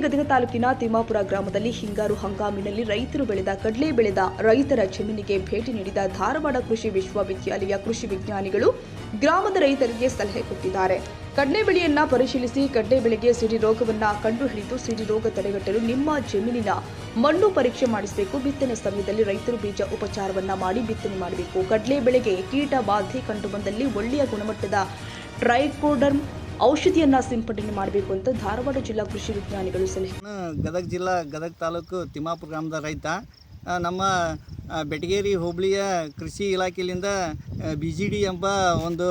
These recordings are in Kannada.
ಗದಗ ತಾಲೂಕಿನ ತಿಮ್ಮಾಪುರ ಗ್ರಾಮದಲ್ಲಿ ಹಿಂಗಾರು ಹಂಗಾಮಿನಲ್ಲಿ ರೈತರು ಬೆಳೆದ ರೈತರ ಜಮೀನಿಗೆ ಭೇಟಿ ನೀಡಿದ ಧಾರವಾಡ ಕೃಷಿ ವಿಶ್ವವಿದ್ಯಾಲಯ ಕೃಷಿ ವಿಜ್ಞಾನಿಗಳು ಗ್ರಾಮದ ರೈತರಿಗೆ ಸಲಹೆ ಕೊಟ್ಟಿದ್ದಾರೆ. ಕಡಲೆ ಬೆಳೆಯನ್ನ ಪರಿಶೀಲಿಸಿ ಕಡಲೆ ಬೆಳೆಗೆ ಸಿಡಿ ರೋಗವನ್ನ ಕಂಡುಹಿಡಿದು ಸಿಡಿ ರೋಗ ತಡೆಗಟ್ಟಲು ನಿಮ್ಮ ಜಮೀನಿನ ಮಣ್ಣು ಪರೀಕ್ಷೆ ಮಾಡಿಸಬೇಕು. ಬಿತ್ತನೆ ಸಮಯದಲ್ಲಿ ರೈತರು ಬೀಜ ಉಪಚಾರವನ್ನ ಮಾಡಿ ಬಿತ್ತನೆ ಮಾಡಬೇಕು. ಕಡಲೆ ಬೆಳೆಗೆ ಕೀಟ ಬಾಧೆ ಕಂಡುಬಂದಲ್ಲಿ ಒಳ್ಳೆಯ ಗುಣಮಟ್ಟದ ಟ್ರೈಕೋಡರ್ಮ್ ಔಷಧಿಯನ್ನ ಸಿಂಪಡಣೆ ಮಾಡಬೇಕು ಅಂತ ಧಾರವಾಡ ಜಿಲ್ಲಾ ಕೃಷಿ ವಿಜ್ಞಾನಿಗಳು ಸಲಹೆ. ಗದಗ ತಾಲೂಕು ತಿಮ್ಮಾಪುರ ಗ್ರಾಮದ ರೈತ ನಮ್ಮ ಬೆಟಗೇರಿ ಹೋಬಳಿಯ ಕೃಷಿ ಇಲಾಖೆಯಿಂದ BGD ಎಂಬ ಒಂದು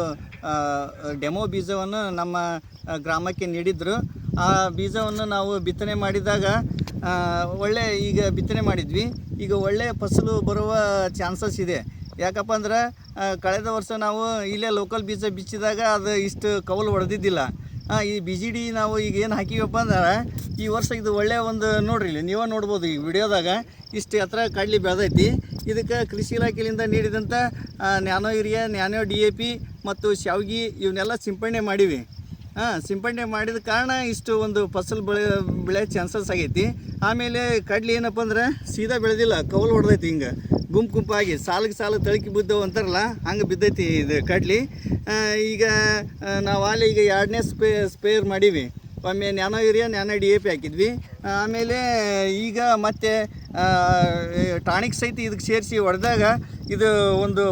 ಡೆಮೋ ಬೀಜವನ್ನು ನಮ್ಮ ಗ್ರಾಮಕ್ಕೆ ನೀಡಿದ್ರು. ಆ ಬೀಜವನ್ನು ನಾವು ಬಿತ್ತನೆ ಮಾಡಿದಾಗ ಈಗ ಬಿತ್ತನೆ ಮಾಡಿದ್ವಿ. ಈಗ ಒಳ್ಳೆಯ ಫಸಲು ಬರುವ ಚಾನ್ಸಸ್ ಇದೆ. ಯಾಕಪ್ಪ ಅಂದ್ರೆ ಕಳೆದ ವರ್ಷ ನಾವು ಇಲ್ಲೇ ಲೋಕಲ್ ಬೀಜ ಬಿಚ್ಚಿದಾಗ ಅದು ಇಷ್ಟು ಕವಲು ಹೊಡೆದಿದ್ದಿಲ್ಲ. ಈ BGD ನಾವು ಈಗ ಏನು ಹಾಕಿವಪ್ಪ ಅಂದ್ರೆ ಈ ವರ್ಷ ಇದು ಒಳ್ಳೆಯ ಒಂದು ನೋಡ್ರಿ, ಇಲ್ಲಿ ನೀವೇ ನೋಡ್ಬೋದು ಈ ವಿಡಿಯೋದಾಗ ಇಷ್ಟು ಎತ್ತರ ಕಡ್ಲಿ ಬೆಳೆದೈತಿ. ಇದಕ್ಕೆ ಕೃಷಿ ಇಲಾಖೆಯಿಂದ ನೀಡಿದಂಥ ನ್ಯಾನೋ ಯೂರಿಯಾ, ನ್ಯಾನೋ DAP ಮತ್ತು ಶಾವಿಗೆ ಇವನ್ನೆಲ್ಲ ಸಿಂಪಡಣೆ ಮಾಡಿವಿ. ಸಿಂಪಡಣೆ ಮಾಡಿದ ಕಾರಣ ಇಷ್ಟು ಒಂದು ಫಸಲು ಬೆಳೆ ಚಾನ್ಸಸ್ ಆಗೈತಿ. ಆಮೇಲೆ ಕಡ್ಲಿ ಏನಪ್ಪ ಅಂದ್ರೆ ಸೀದಾ ಬೆಳೆದಿಲ್ಲ, ಕವಲು ಹೊಡೆದೈತಿ. ಹಿಂಗೆ ಗುಂಪಾಗಿ ಸಾಲಿಗೆ ಸಾಲು ತಳಕಿ ಬಿದ್ದವು ಅಂತಾರಲ್ಲ, ಹಂಗೆ ಬಿದ್ದೈತಿ ಇದು ಕಡ್ಲಿ. ಈಗ ನಾವು ಅಲ್ಲಿ ಈಗ 2ನೇ ಸ್ಪೇರ್ ಮಾಡೀವಿ. ಒಮ್ಮೆ ನ್ಯಾನೋ ಯೂರಿಯಾ, ನ್ಯಾನೋ DAP ಹಾಕಿದ್ವಿ. ಆಮೇಲೆ ಈಗ ಮತ್ತೆ ಟಾನಿಕ್ ಸಹಿತ ಇದಕ್ಕೆ ಸೇರಿಸಿ ಹೊಡೆದಾಗ ಇದು ಒಂದು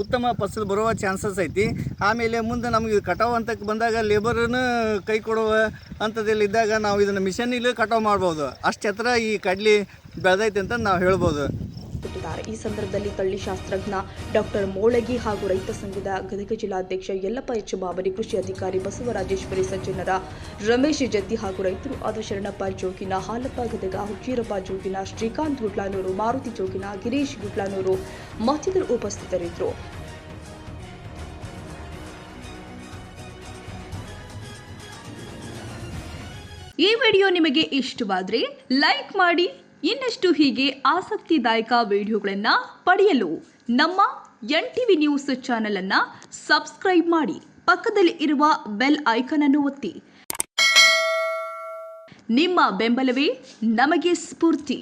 ಉತ್ತಮ ಫಸಲು ಬರುವ ಚಾನ್ಸಸ್ ಐತಿ. ಆಮೇಲೆ ಮುಂದೆ ನಮಗೆ ಕಟಾವು ಹಂತಕ್ಕೆ ಬಂದಾಗ ಲೇಬರನ್ನು ಕೈ ಕೊಡುವ ಹಂತದಲ್ಲಿ ಇದ್ದಾಗ ನಾವು ಇದನ್ನು ಮಿಷನ್ನಲ್ಲಿ ಕಟಾವು ಮಾಡ್ಬೋದು. ಅಷ್ಟು ಎತ್ತರ ಈ ಕಡ್ಲಿ ಬೆಳೆದೈತೆ ಅಂತ ನಾವು ಹೇಳ್ಬೋದು. ಈ ಸಂದರ್ಭದಲ್ಲಿ ತಳಿಶಾಸ್ತ್ರಜ್ಞ ಡಾಕ್ಟರ್ ಮೋಳಗಿ ಹಾಗೂ ರೈತ ಸಂಘದ ಗದಗ ಜಿಲ್ಲಾಧ್ಯಕ್ಷ ಯಲ್ಲಪ್ಪ ಎಚ್ ಬಾಬರಿ, ಕೃಷಿ ಅಧಿಕಾರಿ ಬಸವರಾಜೇಶ್ವರಿ ಸಜ್ಜನರ, ರಮೇಶ್ ಜತ್ತಿ ಹಾಗೂ ರೈತರು ಆದ ಶರಣಪ್ಪ ಜೋಗಿನ, ಹಾಲಪ್ಪ ಗದಗ, ಹುಚ್ಚೀರಪ್ಪ ಜೋಗಿನ, ಶ್ರೀಕಾಂತ್ ಗುಡ್ಲಾನೂರು, ಮಾರುತಿ ಜೋಗಿನ, ಗಿರೀಶ್ ಗುಡ್ಲಾನೂರು ಮತ್ತಿತರರು ಉಪಸ್ಥಿತರಿದ್ದರು. ಈ ವಿಡಿಯೋ ನಿಮಗೆ ಇಷ್ಟವಾದರೆ ಲೈಕ್ ಮಾಡಿ. ಇನ್ನಷ್ಟು ಹೀಗೆ ಆಸಕ್ತಿದಾಯಕ ವಿಡಿಯೋಗಳನ್ನು ಪಡೆಯಲು ನಮ್ಮ NTV ನ್ಯೂಸ್ ಚಾನೆಲ್ ಅನ್ನು ಸಬ್ಸ್ಕ್ರೈಬ್ ಮಾಡಿ. ಪಕ್ಕದಲ್ಲಿ ಇರುವ ಬೆಲ್ ಐಕಾನ್ ಅನ್ನು ಒತ್ತಿ. ನಿಮ್ಮ ಬೆಂಬಲವೇ ನಮಗೆ ಸ್ಫೂರ್ತಿ.